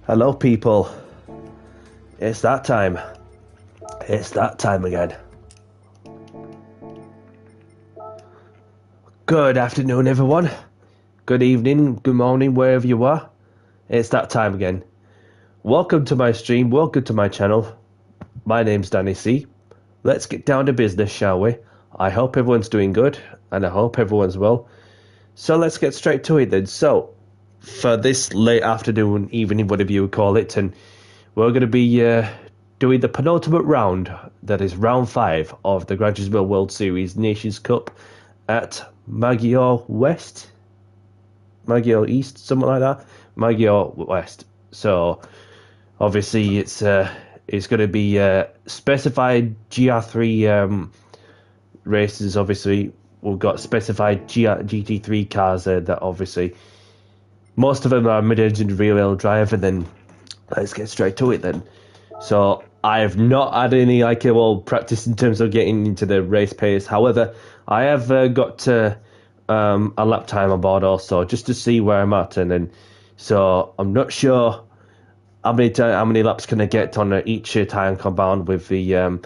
Hello, people. It's that time. It's that time again. Good afternoon, everyone. Good evening, good morning, wherever you are. It's that time again. Welcome to my stream. Welcome to my channel. My name's Danny C. Let's get down to business, shall we? I hope everyone's doing good, and I hope everyone's well. So let's get straight to it then. So, for this late afternoon, evening, whatever you would call it, and we're going to be doing the penultimate round, that is round 5 of the Gran Turismo World Series Nations Cup at Maggiore West? Maggiore East, something like that? Maggiore West. So, obviously, it's going to be specified GR3 races. Obviously, we've got specified GT3 cars that obviously most of them are mid-engine rear-wheel drive, and then let's get straight to it then. So I have not had any practice in terms of getting into the race pace. However, I have got a lap time on board also, just to see where I'm at, and then so I'm not sure how many laps can I get on each time compound with the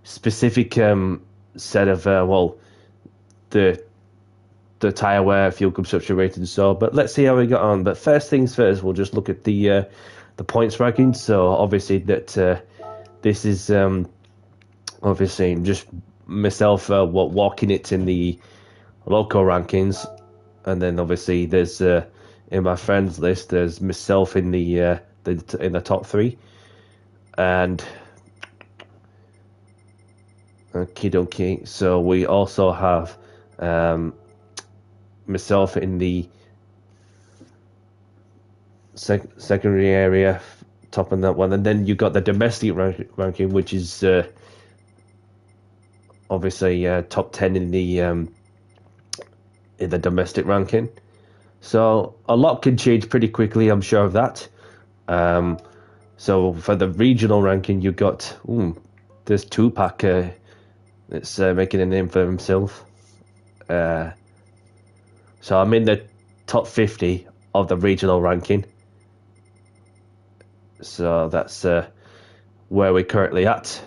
specific set of the tyre wear, fuel consumption rating. So, but let's see how we got on. But first things first, we'll just look at the points ranking. So obviously that this is obviously just myself walking it in the local rankings, and then obviously there's in my friends list there's myself in the top 3, and okie dokie. So we also have myself in the secondary area, top on that one, and then you got the domestic ranking, which is obviously top 10 in the domestic ranking. So a lot can change pretty quickly, I'm sure of that. So for the regional ranking, you got there's Tupac that's making a name for himself. So I'm in the top 50 of the regional ranking. So that's where we're currently at.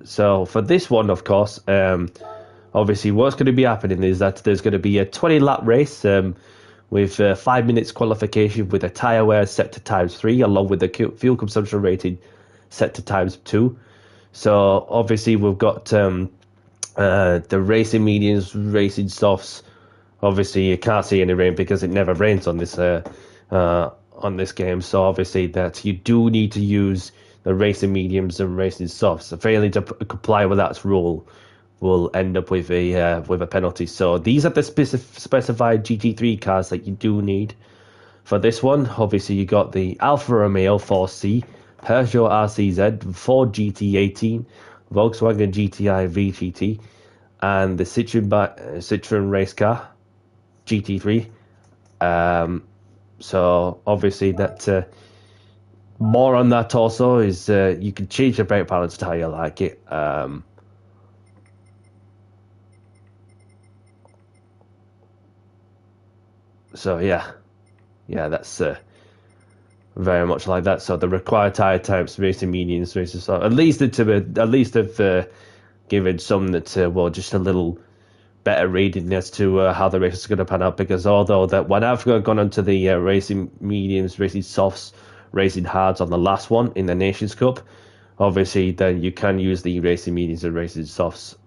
So for this one, of course, obviously what's going to be happening is that there's going to be a 20-lap race with 5 minutes qualification with a tyre wear set to ×3, along with the fuel consumption rating set to ×2. So obviously we've got the racing mediums, racing softs. Obviously, you can't see any rain because it never rains on this game. So obviously, that you do need to use the racing mediums and racing softs. Failing to comply with that rule will end up with a penalty. So these are the specified GT3 cars that you do need for this one. Obviously, you got the Alfa Romeo 4C, Peugeot RCZ, Ford GT18, Volkswagen GTI VGT, and the Citroen race car GT3. So obviously that more on that also is you can change the brake balance to how you like it. So yeah, that's very much like that. So the required tyre types, racing mediums, racing soft, at least have given some that just a little better reading as to how the race is going to pan out, because although that when I've gone onto the racing mediums, racing softs, racing hards on the last one in the Nations Cup, obviously then you can use the racing mediums and racing softs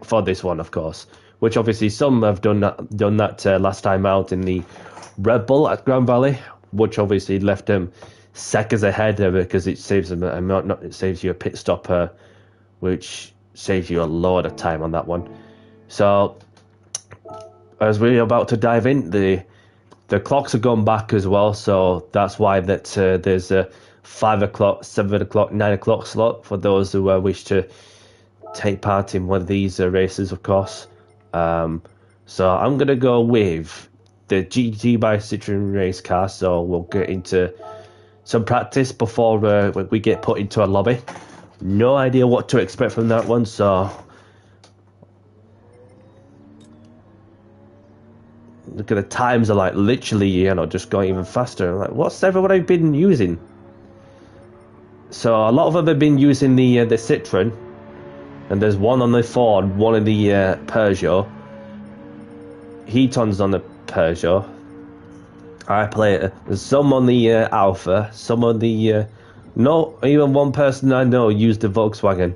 for this one, of course, which obviously some have done that last time out in the Red Bull at Grand Valley, which obviously left them seconds ahead because it saves them it saves you a pit stop, which saves you a lot of time on that one. So, as we're about to dive in, the clocks have gone back as well, so that's why there's a 5 o'clock, 7 o'clock, 9 o'clock slot for those who wish to take part in one of these races, of course. So I'm going to go with the GT by Citroen race car, so we'll get into some practice before we get put into a lobby. No idea what to expect from that one, so look at the times are like literally, you know, just going even faster. I'm like, what's everyone been using? So a lot of them have been using the Citroen, and there's one on the Ford, one in the Peugeot. Heaton's on the Peugeot. I play it. There's some on the Alpha, some on the no, even one person I know used the Volkswagen.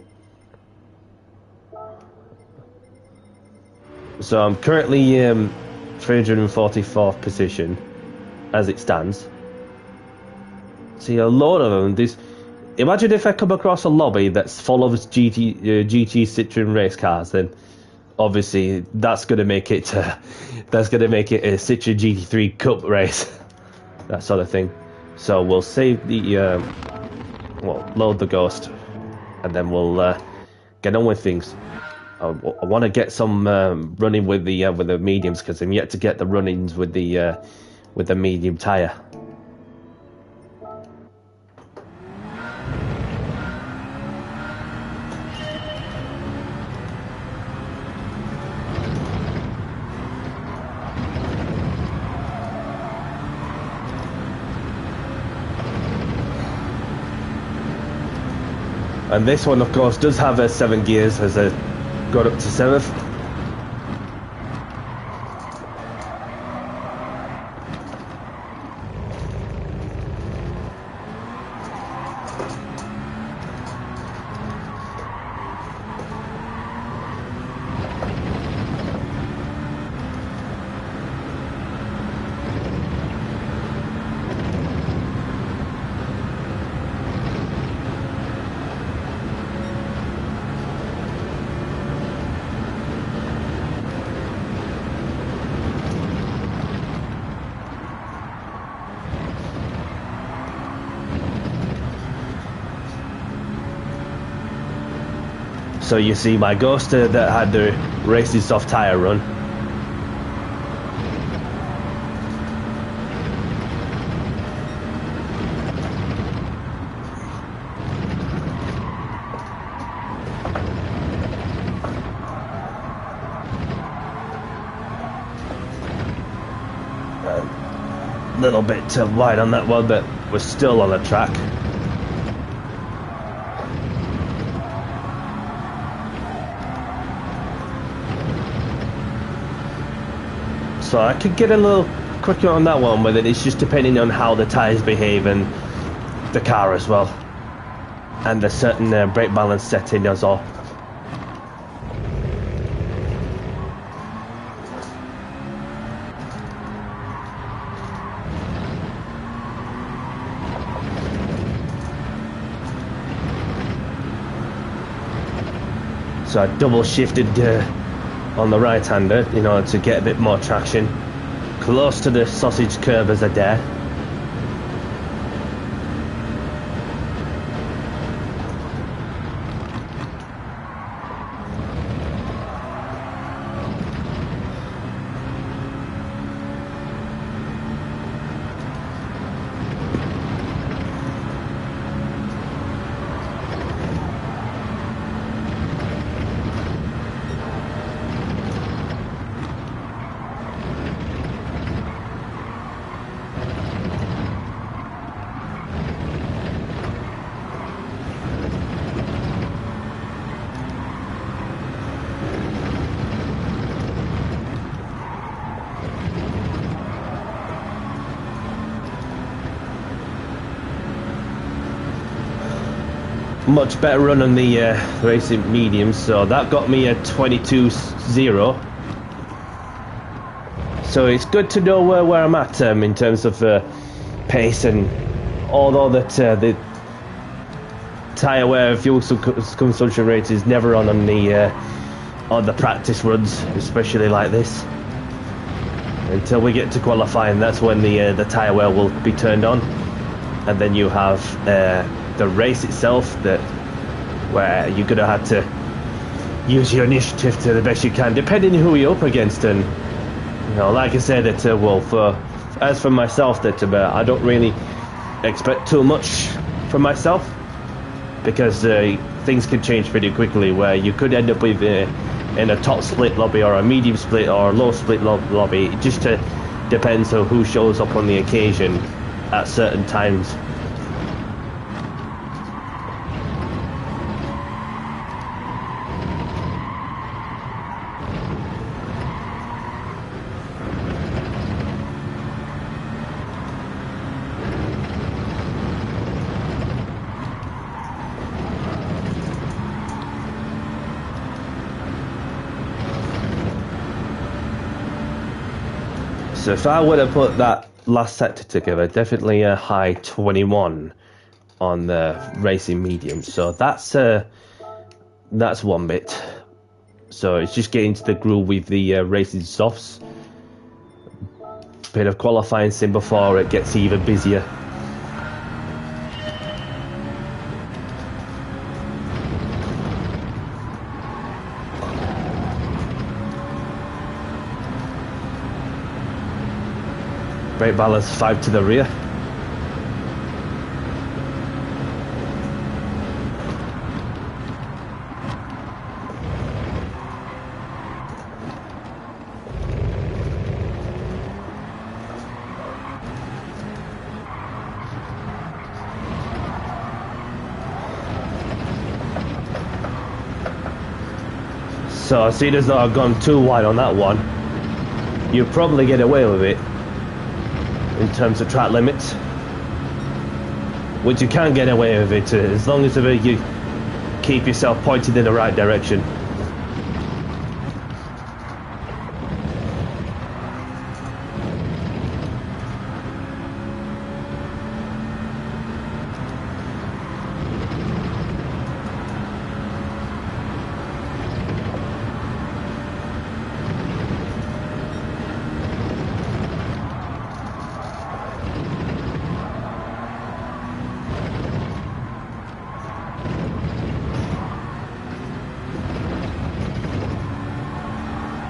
So I'm currently 344th position as it stands. See, a lot of them. Imagine if I come across a lobby that's full of GT Citroen race cars, then obviously that's going to make it a Citroen GT3 Cup race, that sort of thing. So we'll save the load the Ghost, and then we'll get on with things. I want to get some running with the mediums, because I'm yet to get the run-ins with the medium tire. And this one, of course, does have 7 gears, as I got up to 7th. So you see my Ghost that had the racing soft tyre run. A little bit wide on that one, but we're still on the track. So I could get a little quicker on that one, but it's just depending on how the tyres behave and the car as well, and a certain brake balance setting as well. So I double shifted on the right hander in order to get a bit more traction, close to the sausage curb as I dare. Much better run on the racing mediums, so that got me a 22.0. So it's good to know where I'm at in terms of pace, and although that the tyre wear fuel consumption rate is never on the practice runs, especially like this, until we get to qualifying. That's when the tyre wear will be turned on, and then you have the race itself, where you're gonna have to use your initiative to the best you can, depending who you're up against. And you know, like I said, as for myself, I don't really expect too much from myself, because things can change pretty quickly, where you could end up with in a top split lobby or a medium split or a low split lobby. It just depends on who shows up on the occasion at certain times. So if I were to put that last sector together, definitely a high 21 on the racing medium. So that's one bit. So it's just getting to the groove with the racing softs. Bit of qualifying sim before it gets even busier. Brake balance 5 to the rear. So seeing as though I've gone too wide on that one, you'll probably get away with it in terms of track limits, which you can get away with it as long as you keep yourself pointed in the right direction.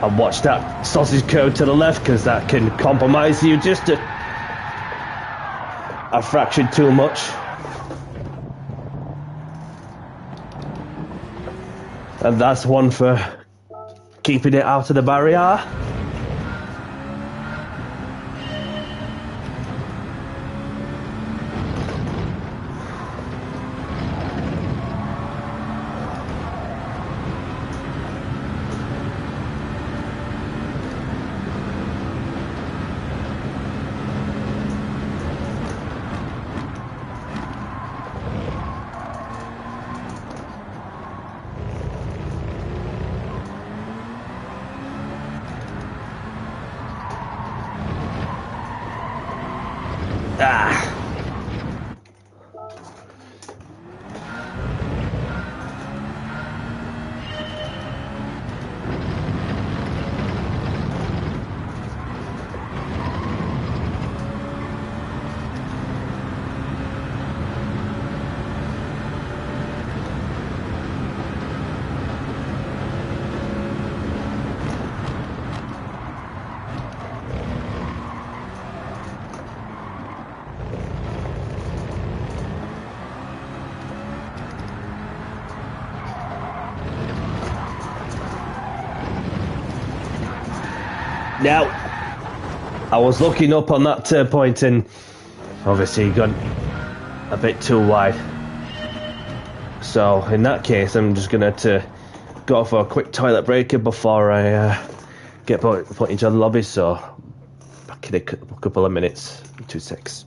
And watch that sausage curve to the left, because that can compromise you just a fraction too much. And that's one for keeping it out of the barrier. Now, I was looking up on that turn point and obviously gone a bit too wide. So in that case, I'm just going to go for a quick toilet break before I get put into the lobby. So back in a couple of minutes, 2 secs.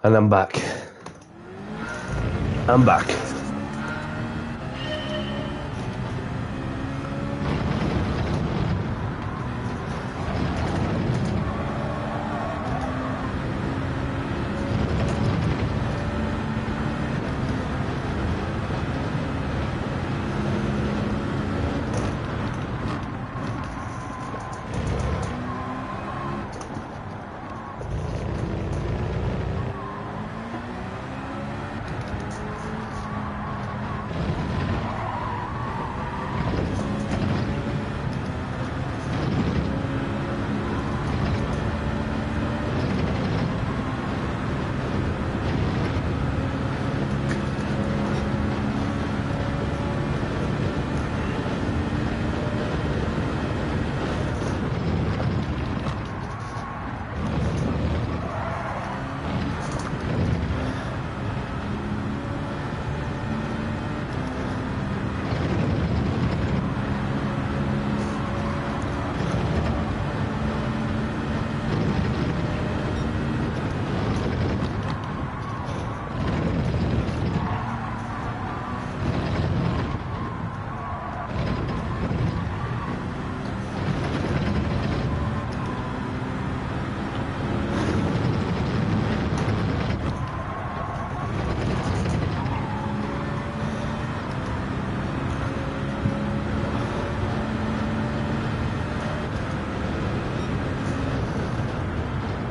And I'm back. I'm back.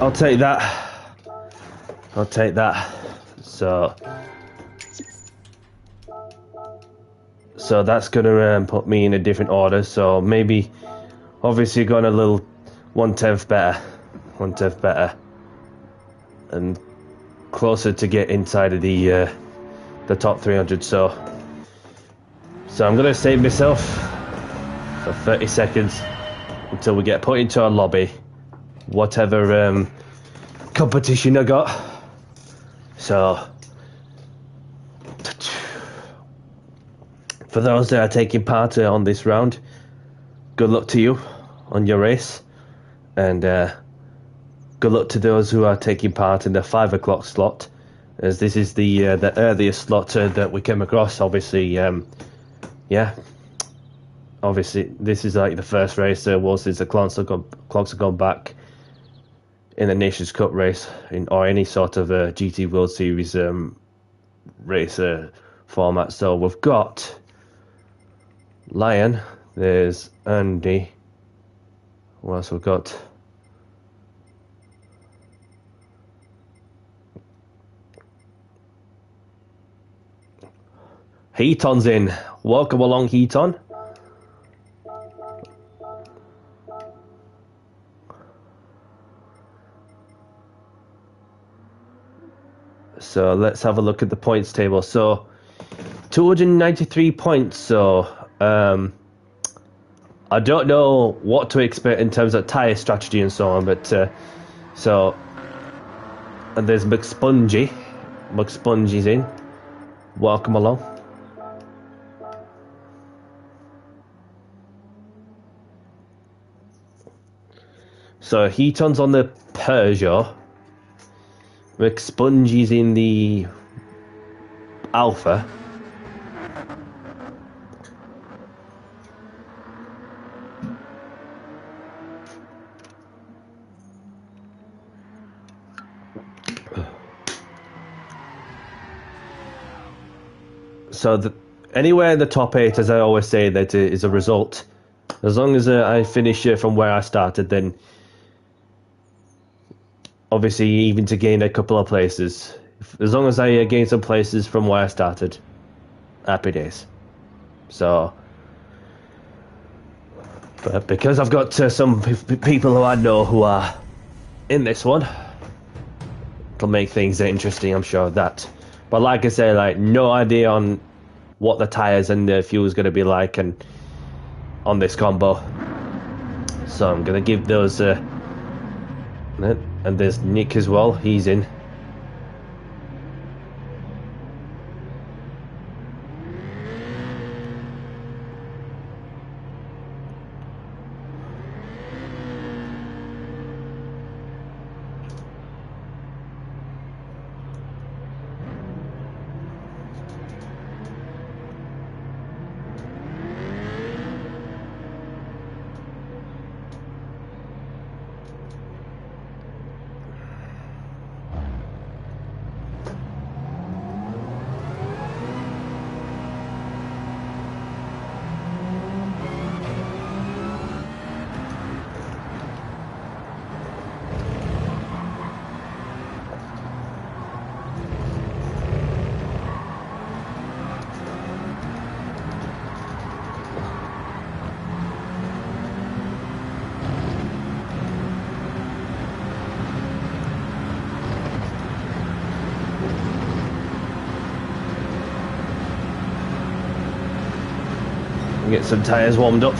I'll take that. I'll take that. So that's gonna put me in a different order. So maybe, obviously, going a little 1/10 better, and closer to get inside of the top 300. So I'm gonna save myself for 30 seconds until we get put into our lobby. Whatever competition I got. So for those that are taking part on this round, good luck to you on your race, and good luck to those who are taking part in the 5 o'clock slot, as this is the earliest slot that we came across. Obviously, obviously this is like the first race since the clocks have gone back in the Nations Cup race, or any sort of GT World Series race format. So we've got Lion, there's Andy, what else we've got? Heaton's in. Welcome along, Heaton. So let's have a look at the points table. So 293 points. So I don't know what to expect in terms of tyre strategy and so on, but and there's McSpongy's in. Welcome along. So Heaton's on the Peugeot. McSpongy's in the Alpha. So anywhere in the top 8, as I always say, that is a result. As long as I finish from where I started, then obviously even to gain a couple of places. As long as I gain some places from where I started, happy days. So, but because I've got some people who I know who are in this one, it'll make things interesting, I'm sure of that. But like I say, like, no idea on what the tyres and the fuel is going to be like and on this combo. So I'm going to give those... and there's Nick as well, he's in. Get some tyres warmed up.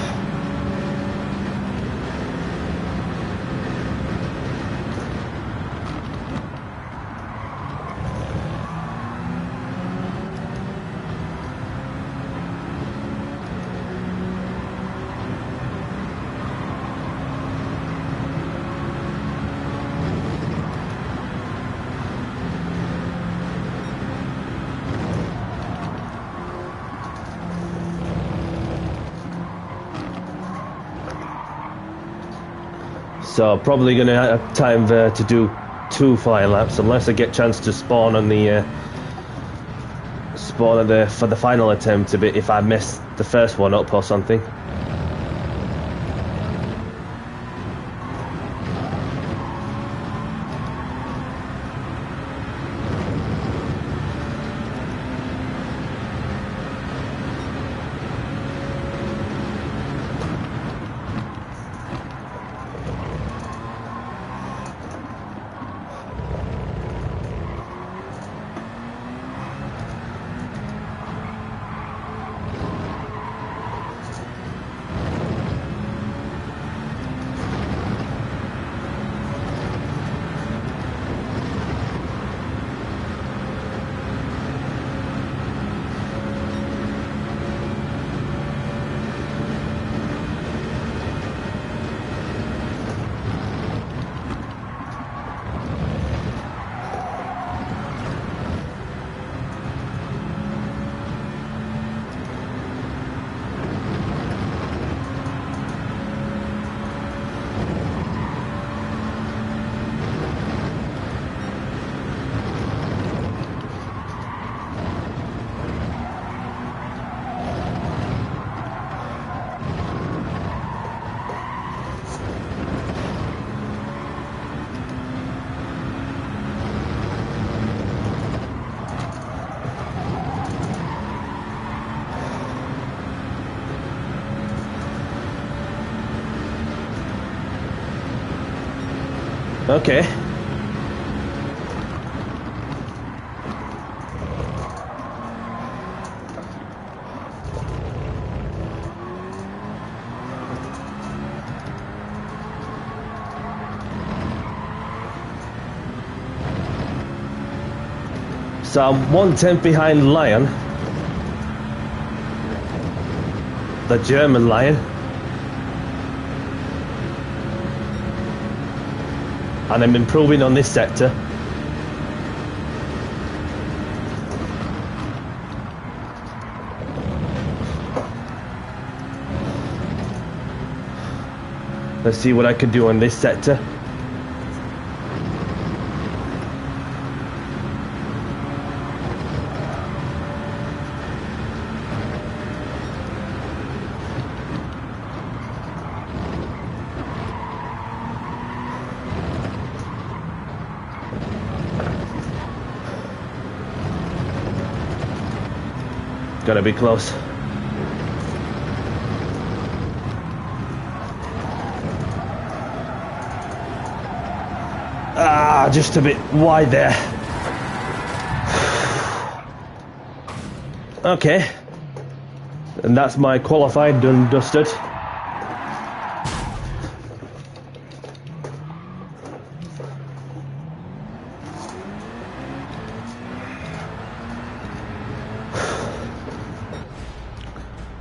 So probably going to have time to do 2 flying laps, unless I get a chance to spawn on the for the final attempt a bit if I mess the first one up or something. Okay. So I'm 1/10 behind Lion, the German Lion. And I'm improving on this sector. Let's see what I can do on this sector. Gotta be close. Ah, just a bit wide there. Okay. And that's my qualified, done, dusted.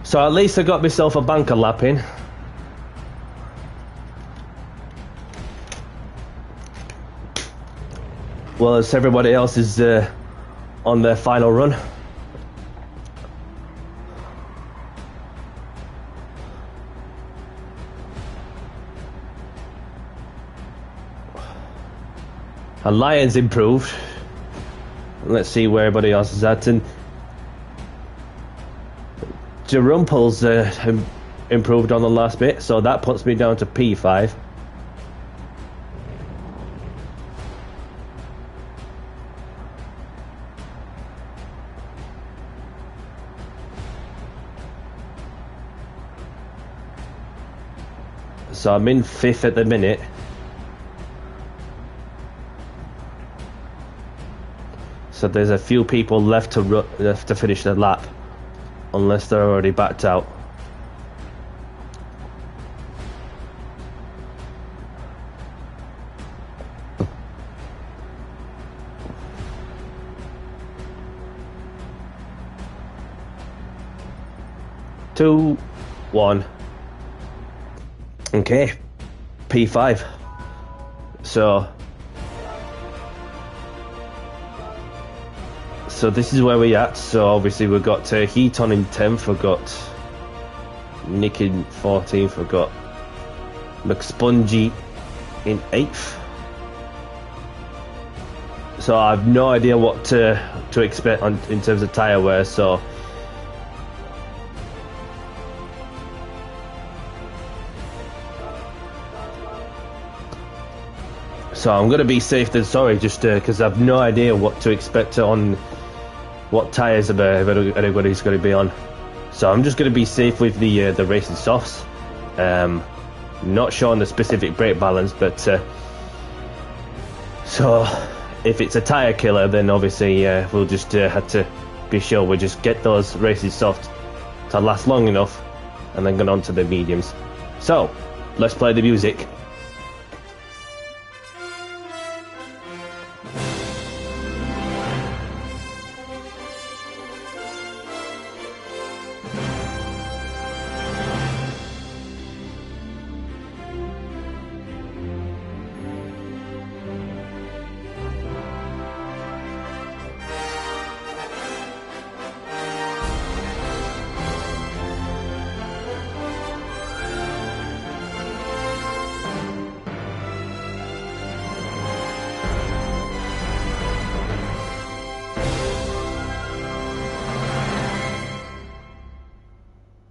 So at least I got myself a banker lap in. Well, as everybody else is on their final run. And Lion's improved. Let's see where everybody else is at. And Jerumpel's improved on the last bit, so that puts me down to P5. So I'm in 5th at the minute. So there's a few people left to finish the lap, unless they're already backed out. 2, 1. Okay, P5. So this is where we're at. So obviously we've got Heaton in 10th, we've got Nick in 14th, we've got McSpongy in 8th. So I have no idea what to expect in terms of tyre wear. So I'm going to be safe than sorry, just because I have no idea what to expect on what tyres everybody's going to be on. So I'm just going to be safe with the racing softs. Not sure on the specific brake balance, but so if it's a tyre killer, then obviously we'll just have to be sure we just get those racing softs to last long enough, and then get on to the mediums. So let's play the music.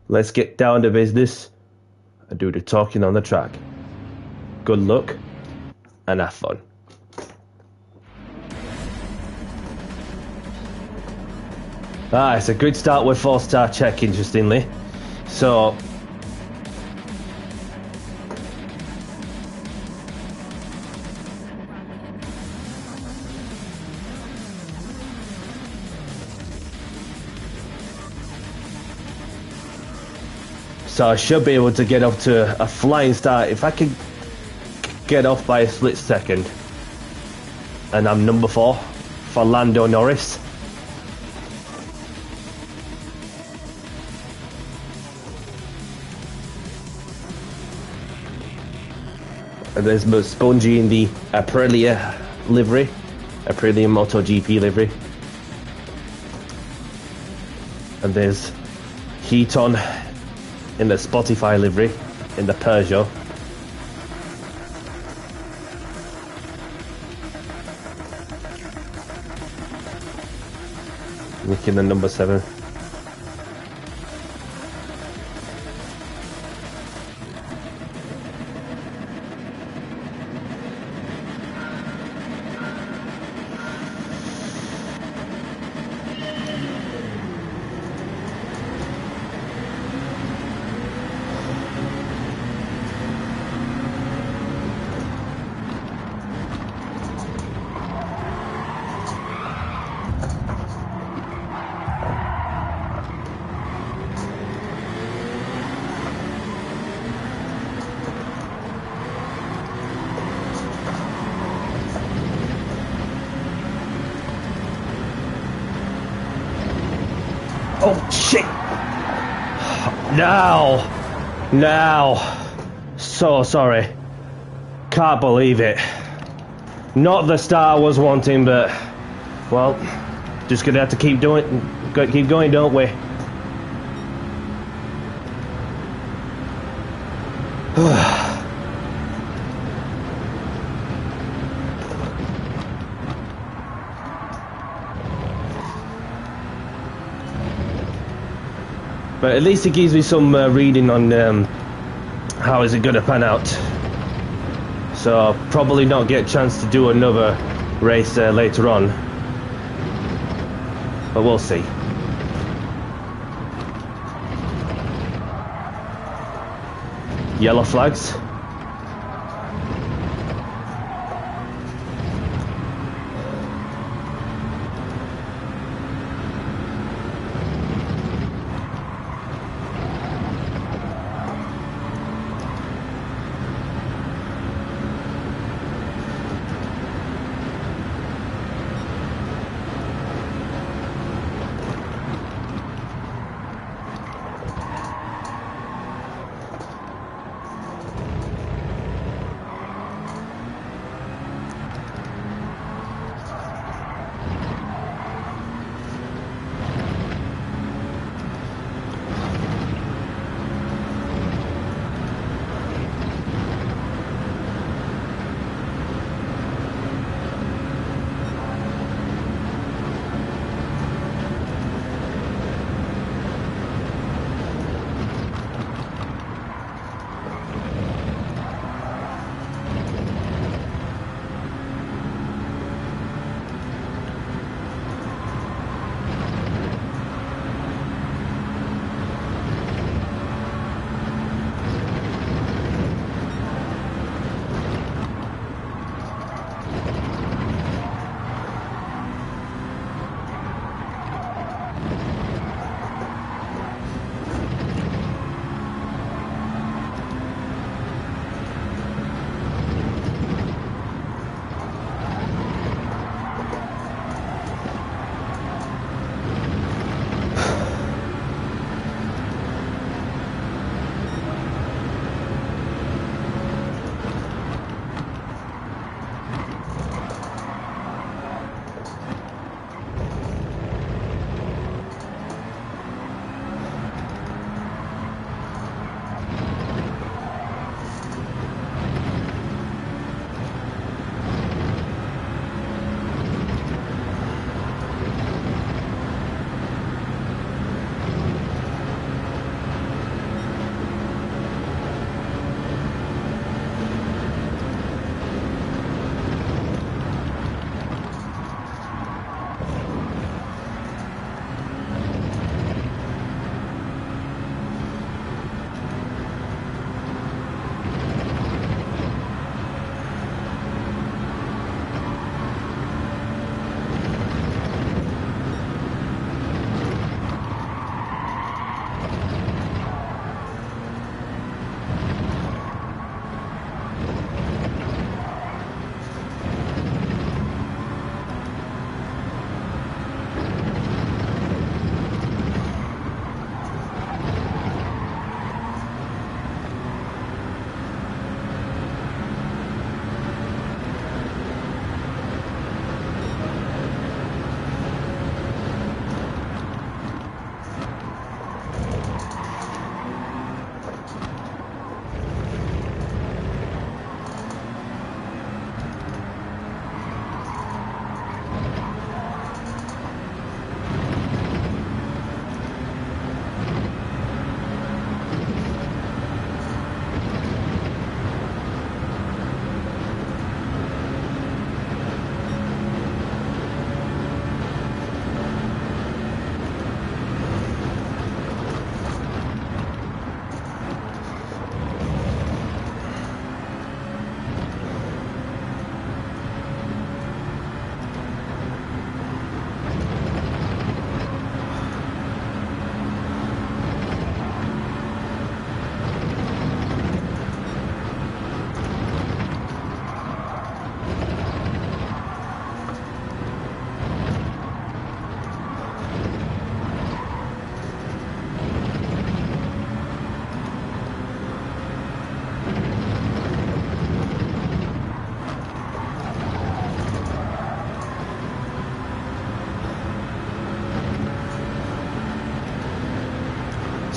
Let's get down to business and do the talking on the track. Good luck and have fun. It's a good start with 4-star check, interestingly. So I should be able to get off to a flying start if I can get off by a split second. And I'm number 4 for Lando Norris. And there's Spongy in the Aprilia livery, Aprilia MotoGP livery. And there's Heaton in the Spotify livery, in the Peugeot. Nick in the number 7. Oh shit! Now, so sorry. Can't believe it. Not the start I was wanting, but well, just gonna have to keep going, don't we? But at least it gives me some reading on how is it going to pan out. So I'll probably not get a chance to do another race later on. But we'll see. Yellow flags.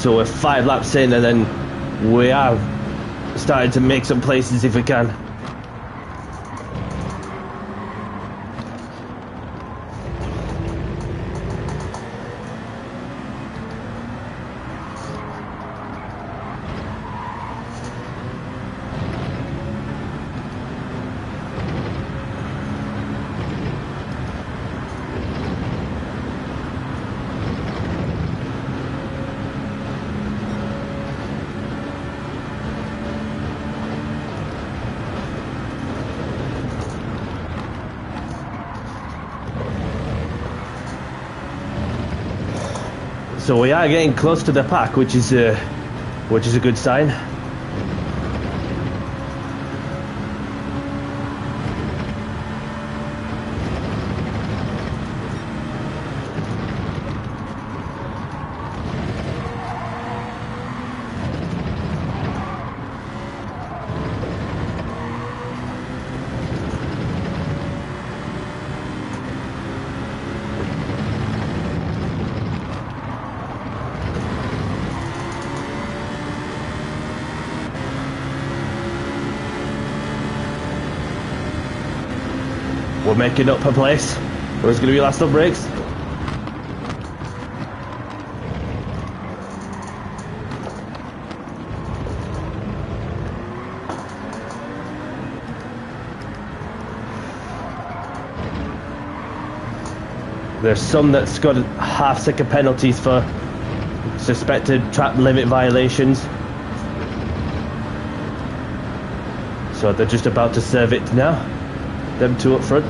So we're 5 laps in, and then we are starting to make some places if we can. So we are getting close to the pack, which is a good sign. We're making up a place. Where's going to be last up brakes? There's some that's got half-second penalties for suspected track limit violations. So they're just about to serve it now. Them two up front.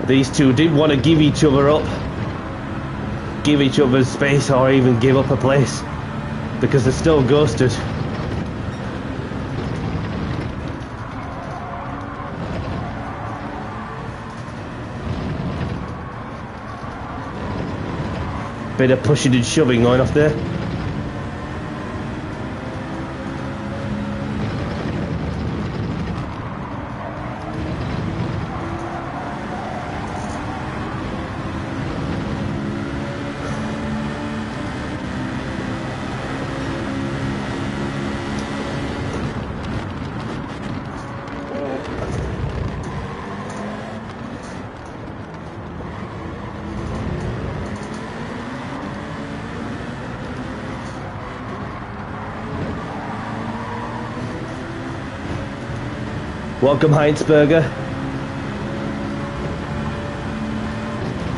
These two didn't want to give each other up, give each other space, or even give up a place, because they're still ghosted. Bit of pushing and shoving going off there. Welcome, Heinzberger.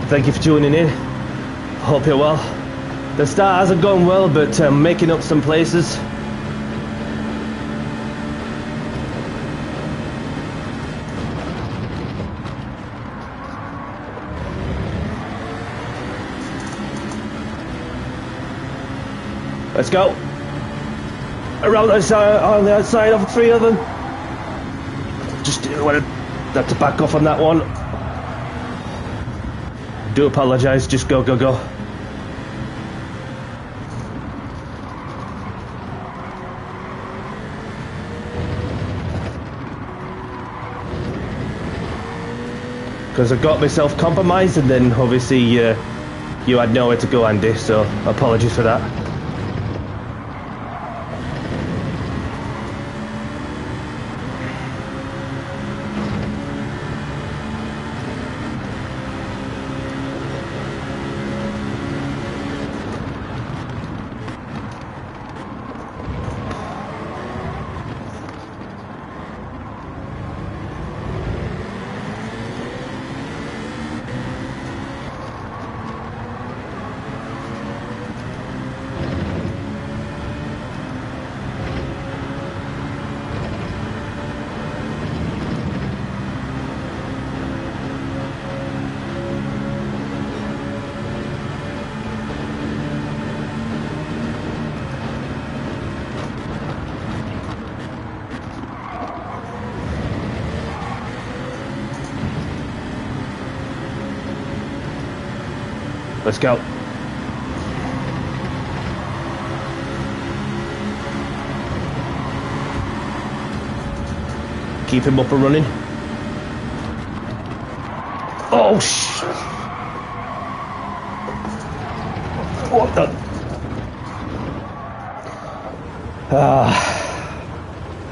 Thank you for tuning in. Hope you're well. The start hasn't gone well, but making up some places. Let's go. Around the side, on the outside of 3 of them. Just wanted that to back off on that one. Do apologise, just go, go, go. Because I got myself compromised, and then obviously you had nowhere to go, Andy, so apologies for that. Let's go. keep him up and running. Oh, what the?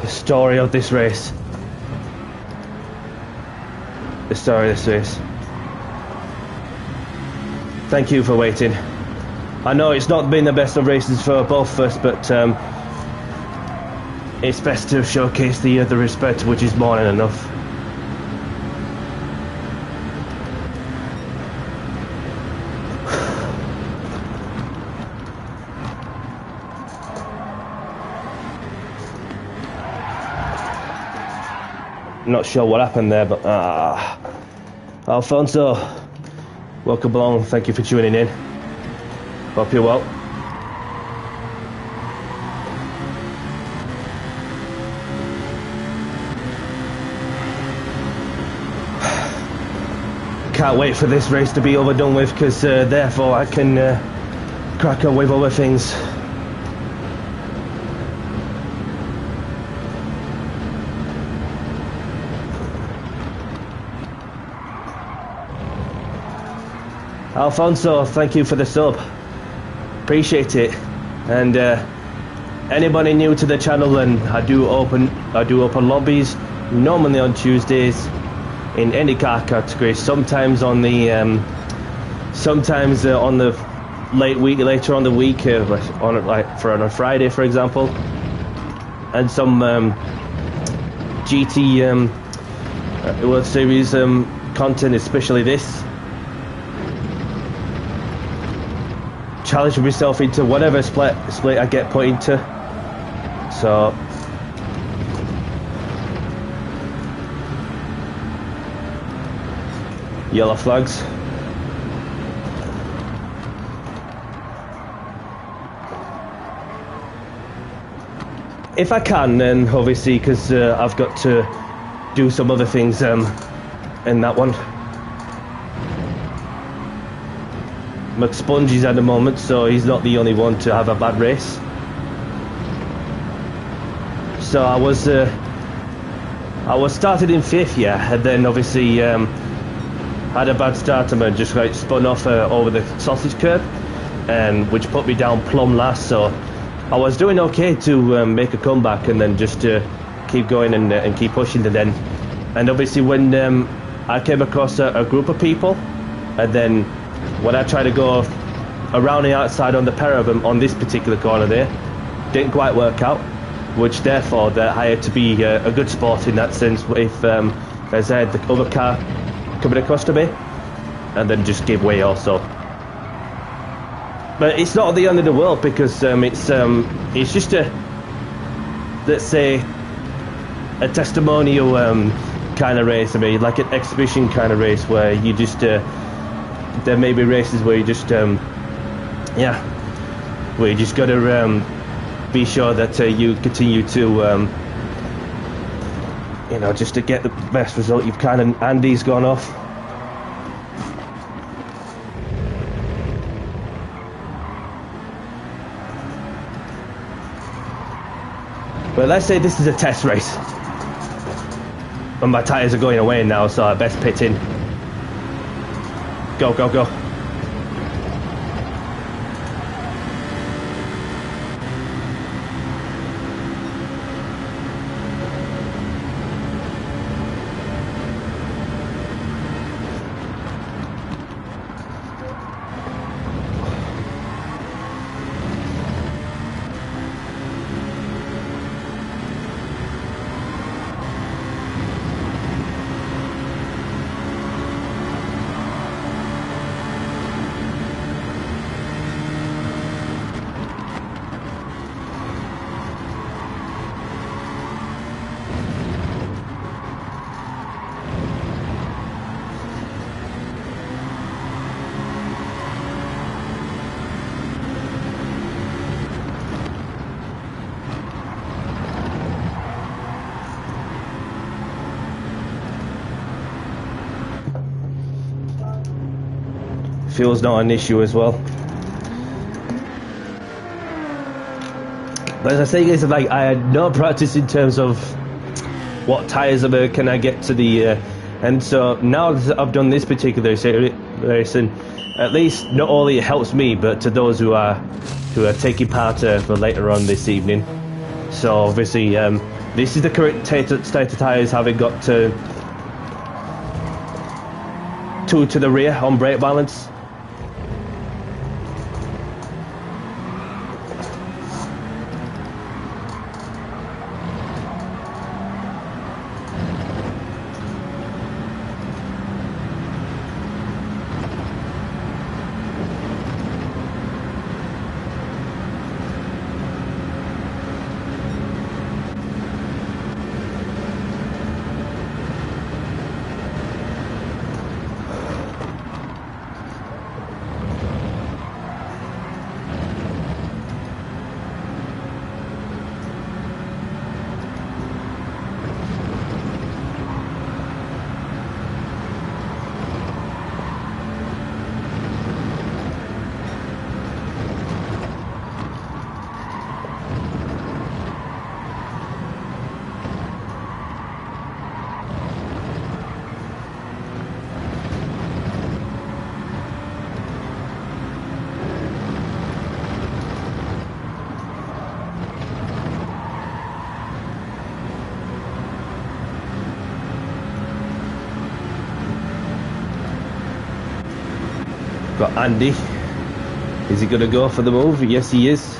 The story of this race. The story of this race. Thank you for waiting. I know it's not been the best of races for both of us, but it's best to showcase the respect, which is more than enough. Not sure what happened there, but Alfonso, welcome along. Thank you for tuning in. Hope you're well. Can't wait for this race to be overdone with, because therefore I can crack on with other things. Alfonso, thank you for the sub. Appreciate it. And anybody new to the channel, and I do open lobbies normally on Tuesdays in any car category. Sometimes on the later on the week, on a Friday, for example, and some GT World Series content, especially this. Challenge myself into whatever split I get put into. So yellow flags. If I can, then obviously, because I've got to do some other things in that one. McSpongy's at the moment, so he's not the only one to have a bad race. So I was started in 5th, yeah, and then obviously had a bad start and just like spun off over the sausage curb, and which put me down plumb last. So I was doing okay to make a comeback and then just keep going and keep pushing to then. And obviously when I came across a group of people, and then when I tried to go around the outside on the pair of them on this particular corner there, didn't quite work out, which therefore that I had to be a good sport in that sense if as I had the other car coming across to me, and then just give way also. But it's not the end of the world, because it's just a, let's say, a testimonial kind of race. I mean, like an exhibition kind of race where you just there may be races where you just where you just got to be sure that you continue to just to get the best result you can. And Andy's gone off. But let's say this is a test race and my tyres are going away now, so I best pit in. Go, go, go. Fuel's not an issue as well. But as I say, guys, like, I had no practice in terms of what tyres can I get to the and so now that I've done this particular racing, at least not only it helps me, but to those who are taking part for later on this evening. So obviously this is the current state of tyres, having got two to the rear on brake balance. Got Andy. Is he going to go for the move? Yes, he is.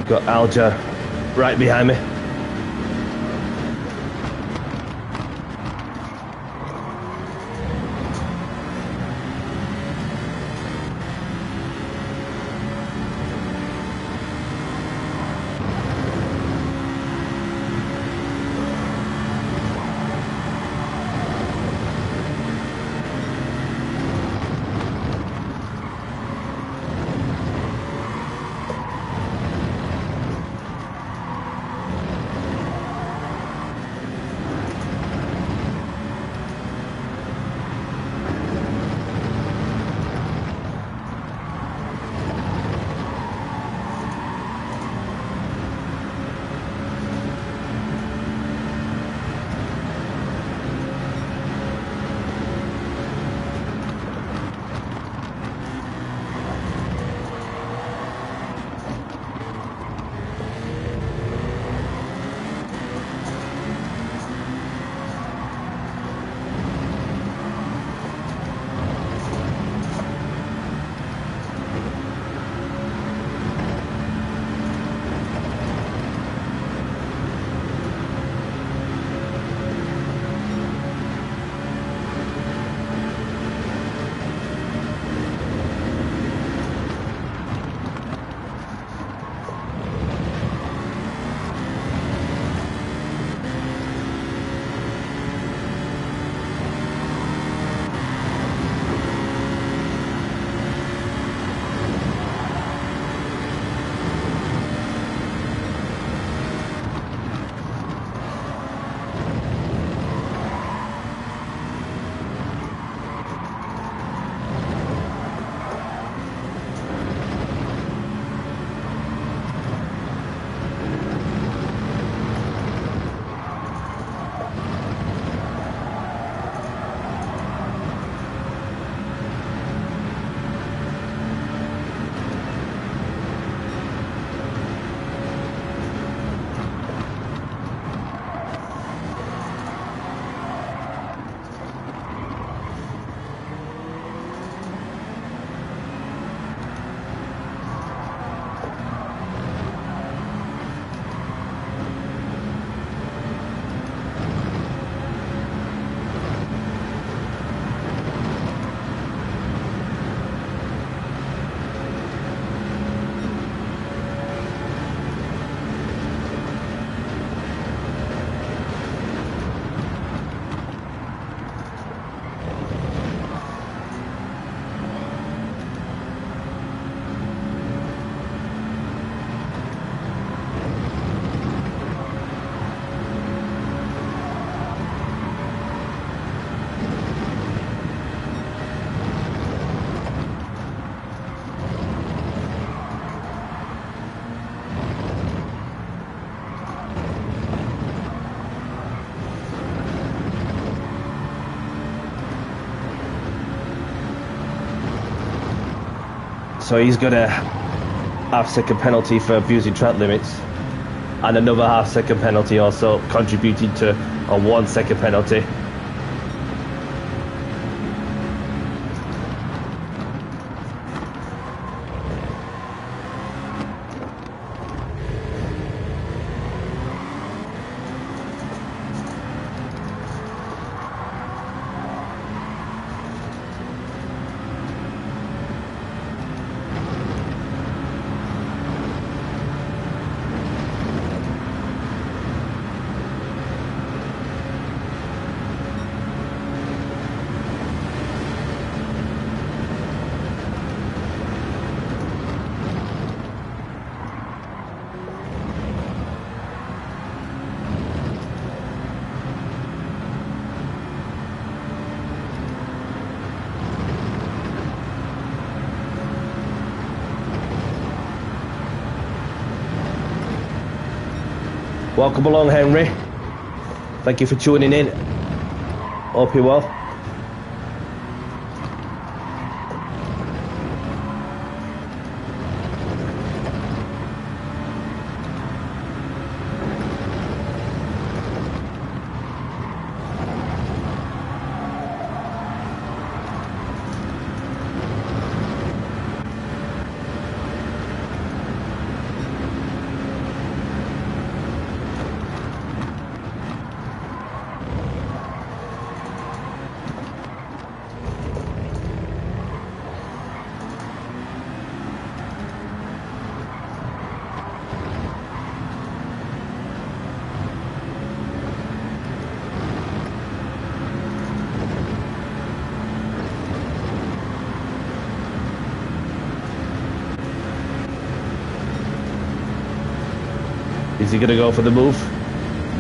Got Alja right behind me. So he's got a half-second penalty for abusing track limits, and another half-second penalty also contributing to a 1 second penalty. Welcome along, Henry. Thank you for tuning in. Hope you're well. Is he going to go for the move?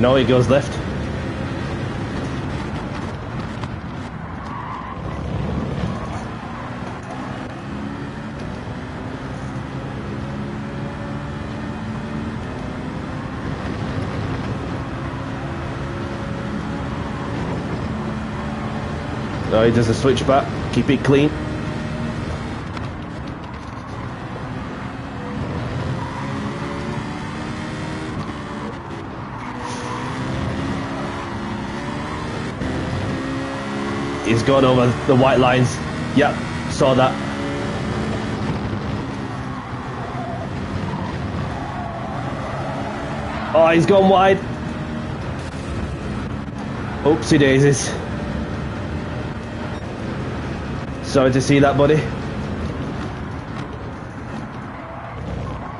No, he goes left. No, he does a switch back. Keep it clean. He's gone over the white lines. Yep, saw that. Oh, he's gone wide. Oopsie daisies. Sorry to see that, buddy.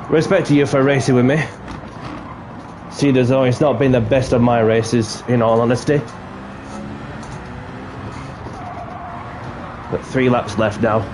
Respect to you for racing with me. See, as though it's not been the best of my races, in all honesty. Got 3 laps left now.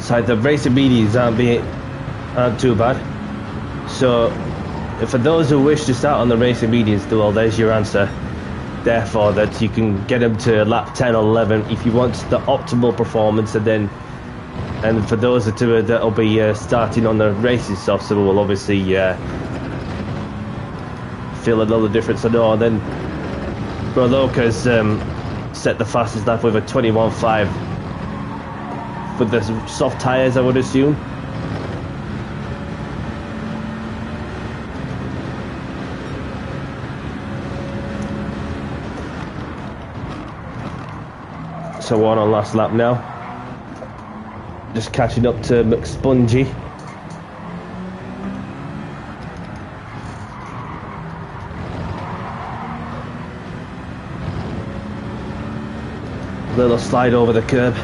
So the racing mediums aren't too bad. So for those who wish to start on the racing mediums, well, there's your answer. Therefore, that you can get them to lap 10 or 11 if you want the optimal performance, and for those that'll be starting on the racing soft, so will obviously feel another difference. I know. And then Broloca's set the fastest lap with a 21.5 with the soft tyres, I would assume. So on last lap now. Just catching up to McSpongy. Little slide over the curb.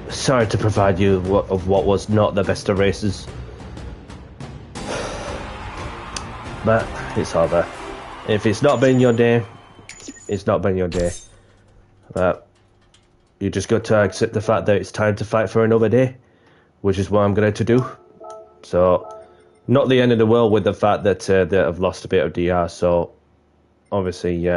Sorry to provide you of what was not the best of races, but it's over. If it's not been your day, it's not been your day. You just got to accept the fact that it's time to fight for another day, which is what I'm going to do. So, not the end of the world with the fact that I've lost a bit of DR. So, obviously,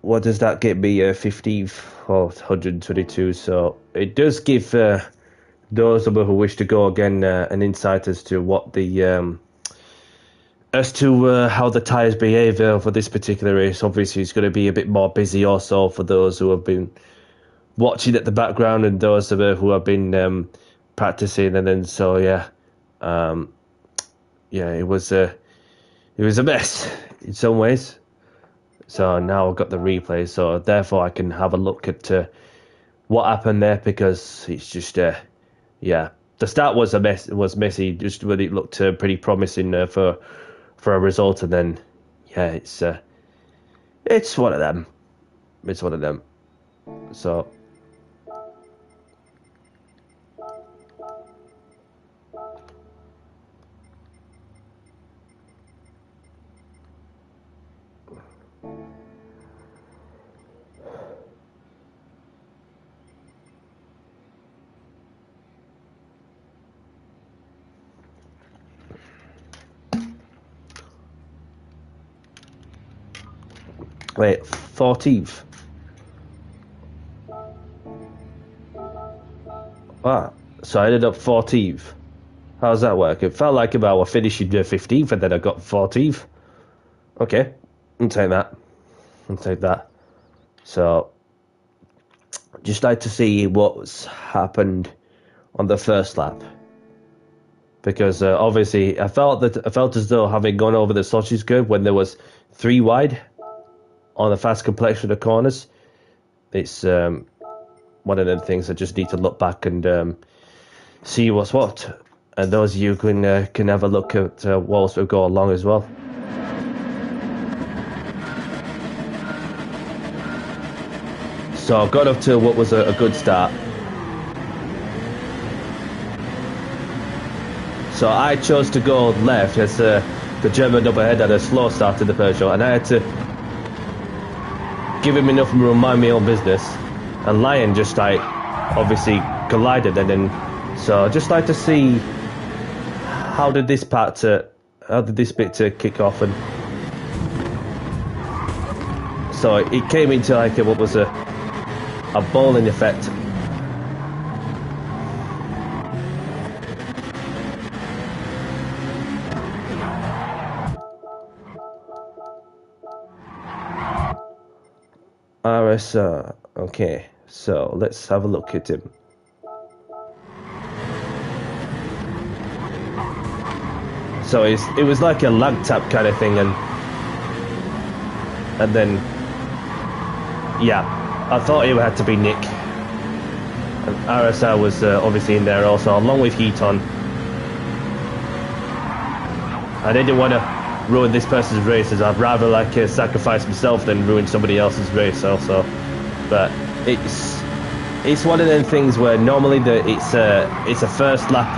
what does that get me? 50 or 122. So it does give those of us who wish to go again an insight as to what the how the tyres behave for this particular race. Obviously, it's going to be a bit more busy also for those who have been watching at the background and those of us who have been practicing. And then so it was a mess in some ways. So now I've got the replay, so therefore I can have a look at what happened there, because it's just, the start was messy, just when it looked pretty promising for a result, and then, it's one of them. It's one of them. So... Wait, 14th? Ah, so I ended up 14th. How does that work? It felt like about finishing 15th and then I got 14th. Okay, I'll take that. I'll take that. So, just like to see what's happened on the first lap. Because obviously I felt as though having gone over the sausage curve when there was 3 wide on the fast complexion of corners, it's one of them things I just need to look back and see what's what. And those of you can have a look at whilst we go along as well. So I've got up to what was a good start. So I chose to go left as the German up ahead had a slow start to the Peugeot, and I had to give him enough room to mind my own business. And Lion just obviously collided, and then so I'd just like to see how did this bit to kick off, and so it came into like what was a bowling effect. RSR, okay, so let's have a look at him. So it was like a lag tap kind of thing, and then yeah, I thought it had to be Nick, and RSR was obviously in there also, along with Heat on. I didn't want to ruin this person's race, as I'd rather like sacrifice myself than ruin somebody else's race also. But it's one of them things where normally it's a first lap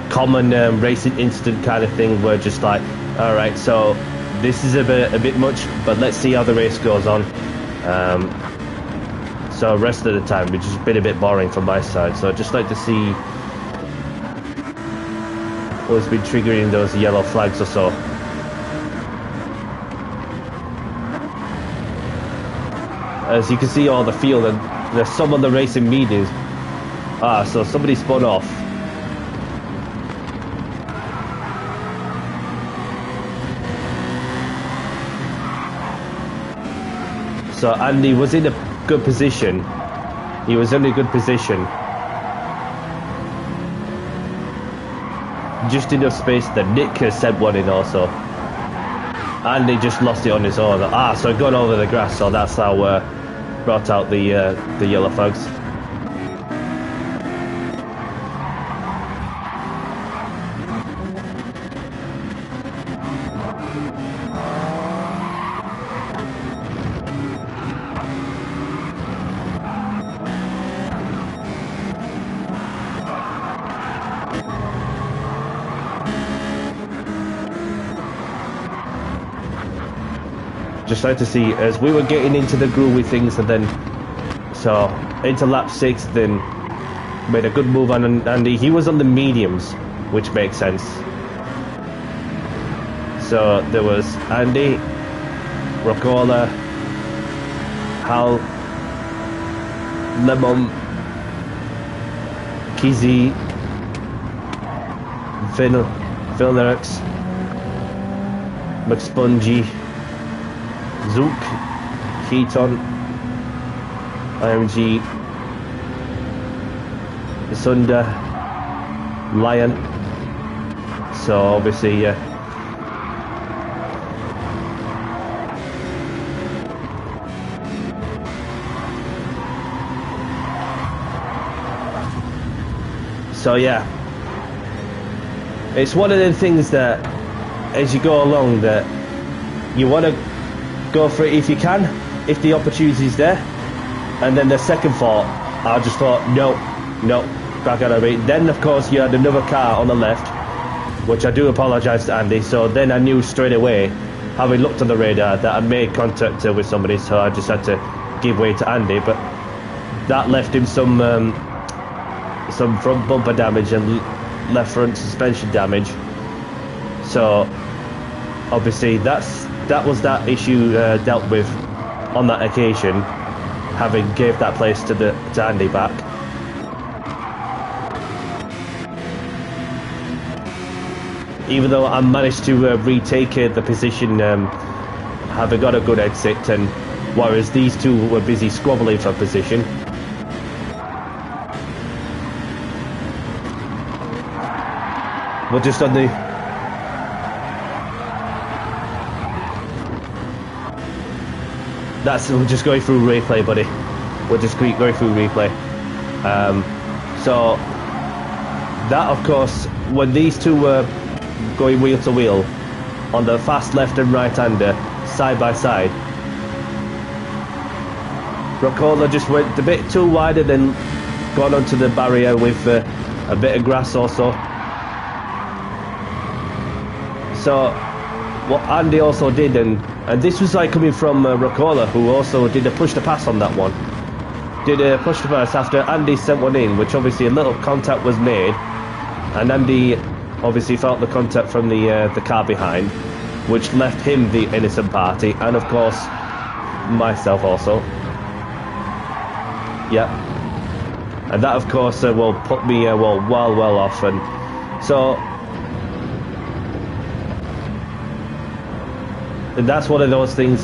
common racing incident kind of thing, where just like, all right, so this is a bit much, but let's see how the race goes on. So rest of the time it's just been a bit boring from my side, so I'd just like to see what's been triggering those yellow flags or so. As you can see all the field, and there's some on the racing mediums. So somebody spun off. So Andy was in a good position. He was in a good position. Just enough space that Nick has sent one in also. And he just lost it on his own. So gone over the grass, so that's how brought out the yellow flags. Just like to see, as we were getting into the groove with things, and then so into lap 6, then made a good move on Andy. He was on the mediums, which makes sense. So there was Andy, Rockola, Hal, Lemon, Kizzy, Phil Nerx, McSpongy, Zook, Keaton, IMG, Sunda, Lion. So obviously, so yeah, it's one of the things that, as you go along, that you want to go for it if you can, if the opportunity is there. And then the second thought, I just thought, no, back out of it. Then of course you had another car on the left, which I do apologise to Andy. So then I knew straight away, having looked on the radar, that I made contact with somebody, so I just had to give way to Andy. But that left him some front bumper damage and left front suspension damage. So obviously that was that issue dealt with on that occasion, having gave that place to Andy back. Even though I managed to retake the position, having got a good exit, and whereas these two were busy squabbling for position. We're just on the we're just going through replay, buddy. We'll just keep going through replay. So that, of course, when these two were going wheel to wheel on the fast left and right hander side by side, Rockola just went a bit too wide and then gone onto the barrier with a bit of grass also. So what Andy also did, and this was like coming from Rockola, who also did a push to pass on that one. Did a push to pass after Andy sent one in, which obviously a little contact was made, and Andy obviously felt the contact from the car behind, which left him the innocent party, and of course myself also. Yeah, and that of course will put me well off, and so and that's one of those things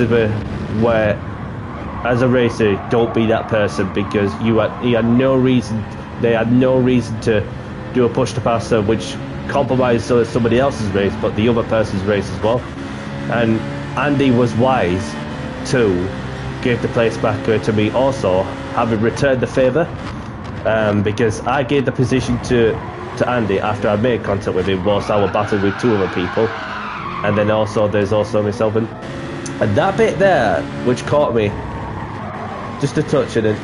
where as a racer, don't be that person, because he had no reason. They had no reason to do a push to pass, which compromised somebody else's race, but the other person's race as well. And Andy was wise to give the place back to me, also having returned the favour, because I gave the position to Andy after I made contact with him whilst I was battling with two other people, and then also there's also myself, and that bit there which caught me just a touch, and then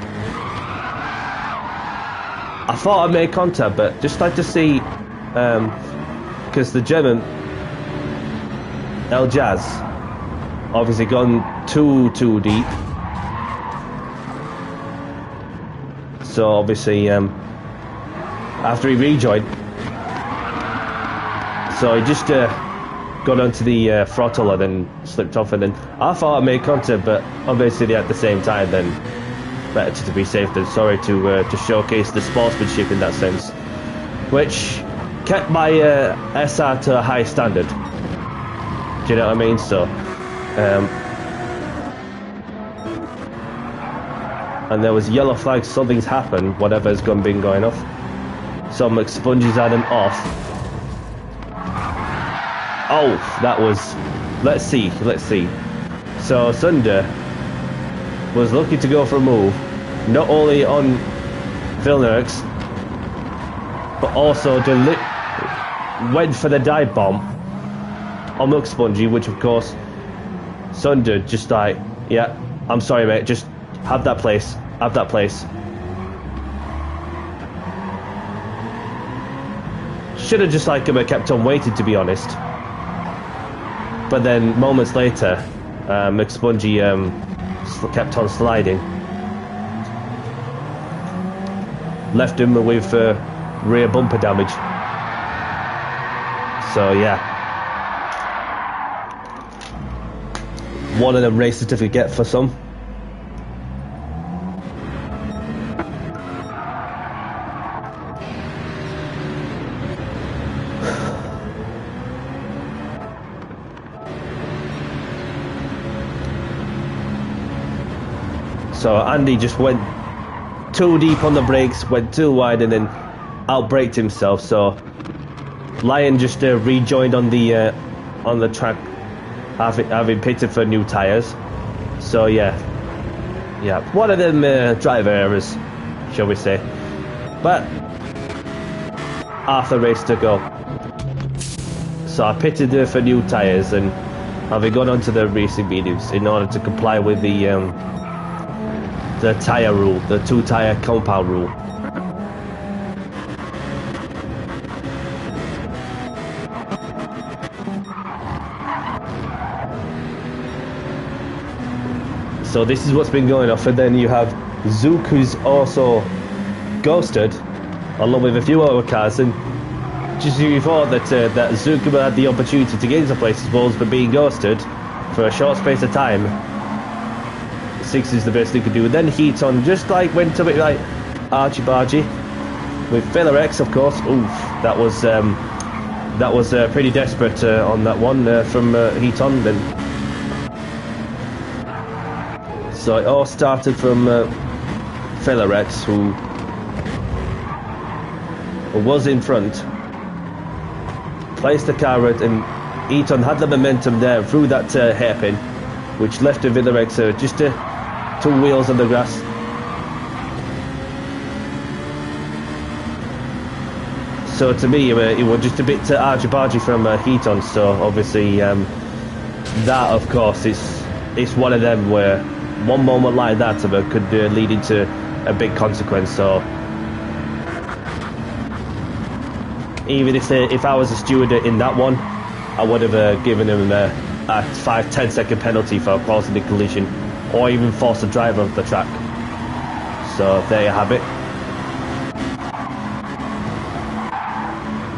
I thought I made contact, but just like to see, because the German El Jazz obviously gone too deep, so obviously after he rejoined, so he just got onto the throttle and then slipped off, and then I thought I made contact, but obviously at the same time, then better to be safe than sorry to showcase the sportsmanship in that sense, which kept my SR to a high standard. Do you know what I mean? So and there was yellow flags, something's happened, whatever's been going off, so McSponges had him off. Oh, that was, let's see. So Sunder was looking to go for a move, not only on Villeneuve, but also went for the dive bomb on Milk Spongy, which of course Sunder just like, yeah, I'm sorry mate, just have that place. Should have just like kept on waiting, to be honest. But then moments later, McSpongy kept on sliding, left him with rear bumper damage. So yeah, one of them races to forget for some. So Andy just went too deep on the brakes, went too wide, and then outbraked himself. So Lion just rejoined on the track, having pitted for new tyres. So yeah, one of them driver errors, shall we say? But half the race to go. So I pitted for new tyres, and having gone onto the racing mediums in order to comply with the tyre rule, the 2-tyre compound rule. So this is what's been going off, and then you have Zook, who's also ghosted, along with a few other cars, and just you thought that Zook had the opportunity to get into places, balls, but being ghosted for a short space of time. 6 is the best he could do. And then Heaton just like went a bit like argy-bargy with Filler X, of course. Oof, that was pretty desperate on that one from Heaton. Then so it all started from Filler X, who was in front, placed the car out, and Heaton had the momentum there through that hairpin, which left the Filler X just 2 wheels on the grass. So to me, it was just a bit argy-bargy from Heaton. So obviously, that of course it's one of them where one moment like that could lead into a big consequence. So even if I was a steward in that one, I would have given him a 5-10 second penalty for causing the collision, or even force the driver off the track. So there you have it.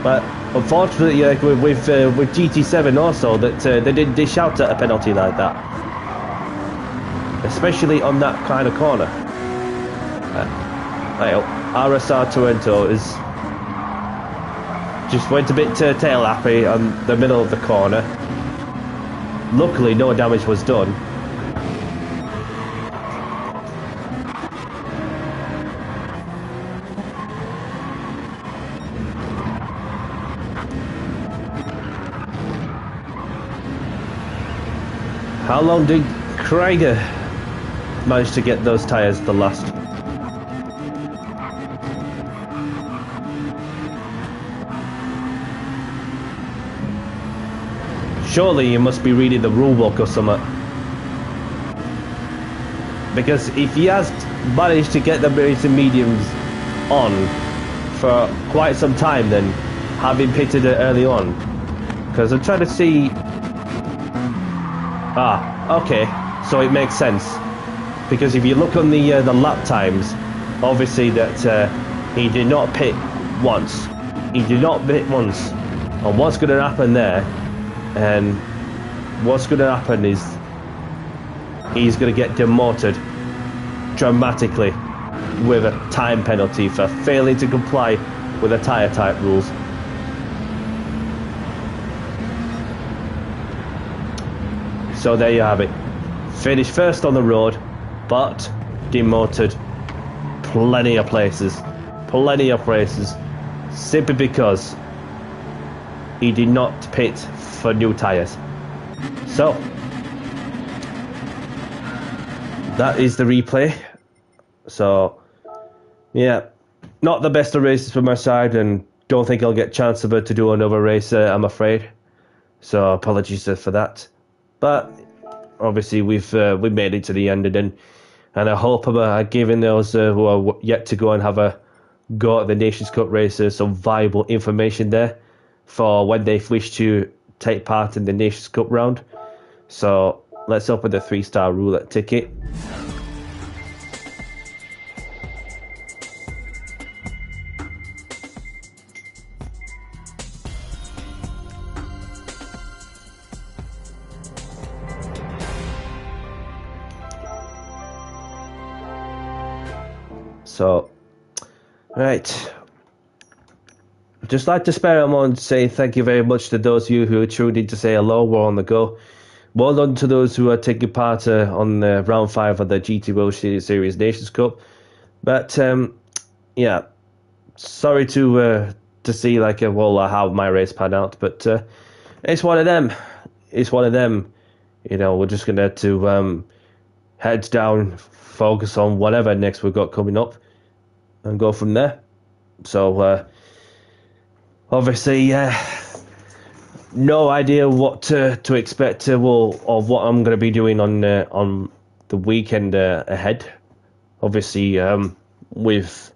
But unfortunately, with GT7 also, that they didn't dish out at a penalty like that, especially on that kind of corner. RSR Torrento is just went a bit tail happy on the middle of the corner. Luckily, no damage was done. How long did Krieger manage to get those tyres the last? Surely you must be reading the rulebook or something. Because if he has managed to get the racing mediums on for quite some time, then having pitted it early on. Because I'm trying to see... okay, so it makes sense. Because if you look on the lap times, obviously that he did not pit once. He did not pit once. And what's going to happen there, and what's going to happen is he's going to get demoted dramatically with a time penalty for failing to comply with the tyre type rules. So there you have it. Finished first on the road, but demoted plenty of places, simply because he did not pit for new tyres. So that is the replay. So yeah, not the best of races for my side, and don't think I'll get a chance to do another race, I'm afraid. So apologies for that. But obviously we've made it to the end, and I hope I'm giving those who are yet to go and have a go at the Nations Cup races some viable information there for when they wish to take part in the Nations Cup round. So let's open the 3-star roulette ticket. So, right. Just like to spare a moment to say thank you very much to those of you who are tuned in to say hello. We're on the go. Well done to those who are taking part on round 5 of the GTWS Series Nations Cup. But yeah, sorry to see how my race panned out. But it's one of them. You know, we're just gonna have to heads down, focus on whatever next we've got coming up, and go from there. So obviously, no idea what to expect or what I'm going to be doing on the weekend ahead. Obviously, with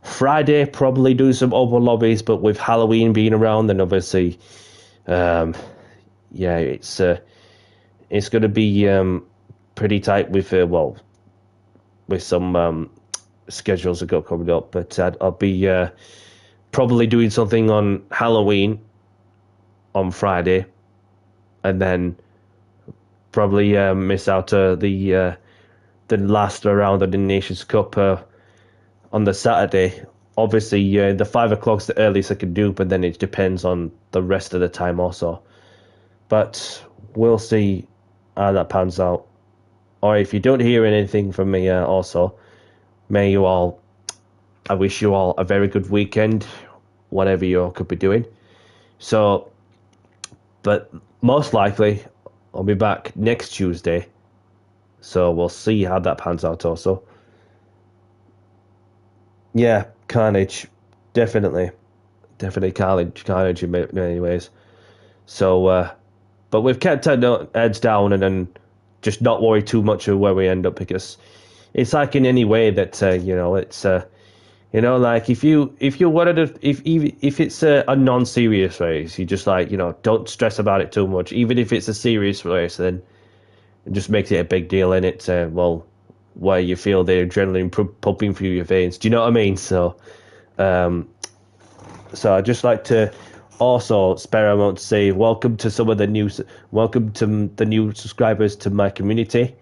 Friday probably do some open lobbies, but with Halloween being around, then obviously, yeah, it's going to be pretty tight with with some schedules that got coming up. But I'll be probably doing something on Halloween on Friday, and then probably miss out the last round of the Nations Cup on the Saturday. Obviously, the 5 o'clock's the earliest I can do, but then it depends on the rest of the time also. But we'll see how that pans out. Or if you don't hear anything from me also, I wish you all a very good weekend, whatever you all could be doing. So, but most likely, I'll be back next Tuesday. So we'll see how that pans out also. Yeah, carnage. Definitely carnage in many ways. So, but we've kept our heads down and then just not worry too much of where we end up, because it's like in any way that it's like if you wanted to, if it's a non-serious race, you just don't stress about it too much. Even if it's a serious race, then it just makes it a big deal in it. Where you feel the adrenaline pumping through your veins. Do you know what I mean? So, So I'd just like to also spare a moment to say welcome to the new subscribers to my community.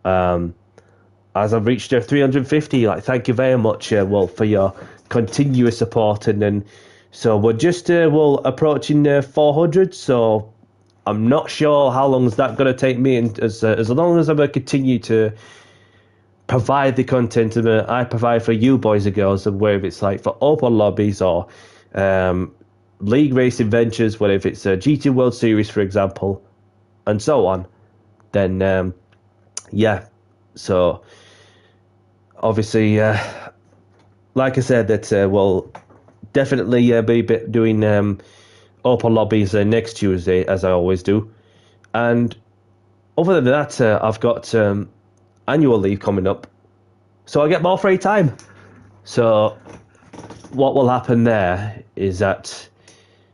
As I've reached 350, thank you very much, for your continuous support, and then so we're just approaching 400. So I'm not sure how long is that going to take me, and as long as I'm going to continue to provide the content that I provide for you boys and girls, and whether it's for open lobbies or league racing ventures, whether if it's a GT World Series, for example, and so on, then yeah. So obviously, like I said, that we'll definitely be doing open lobbies next Tuesday, as I always do. And other than that, I've got annual leave coming up, so I get more free time. So what will happen there is that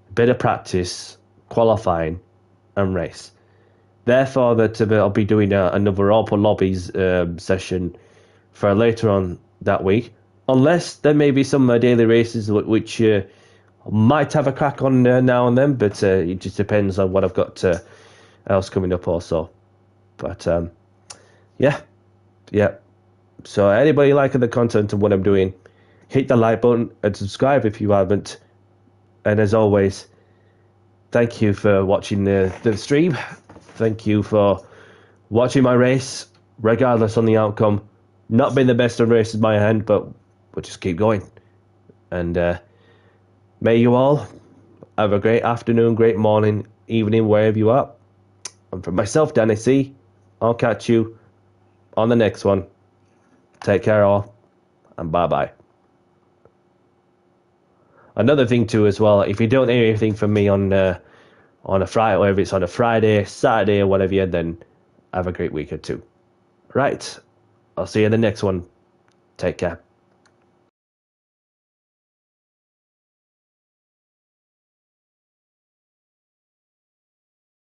a bit of practice, qualifying, and race. Therefore, that I'll be doing another open lobbies session for later on that week, unless there may be some daily races which might have a crack on now and then, but it just depends on what I've got else coming up also. But yeah. So anybody liking the content and what I'm doing, hit the like button and subscribe if you haven't. And as always, thank you for watching the stream. Thank you for watching my race, regardless on the outcome. Not been the best of races by hand, but we'll just keep going. And may you all have a great afternoon, great morning, evening, wherever you are. And for myself, Danny C, I'll catch you on the next one. Take care all, and bye-bye. Another thing too as well, if you don't hear anything from me on a Friday, whether it's on a Friday, Saturday, or whatever, then have a great weekend too. Right, I'll see you in the next one. Take care.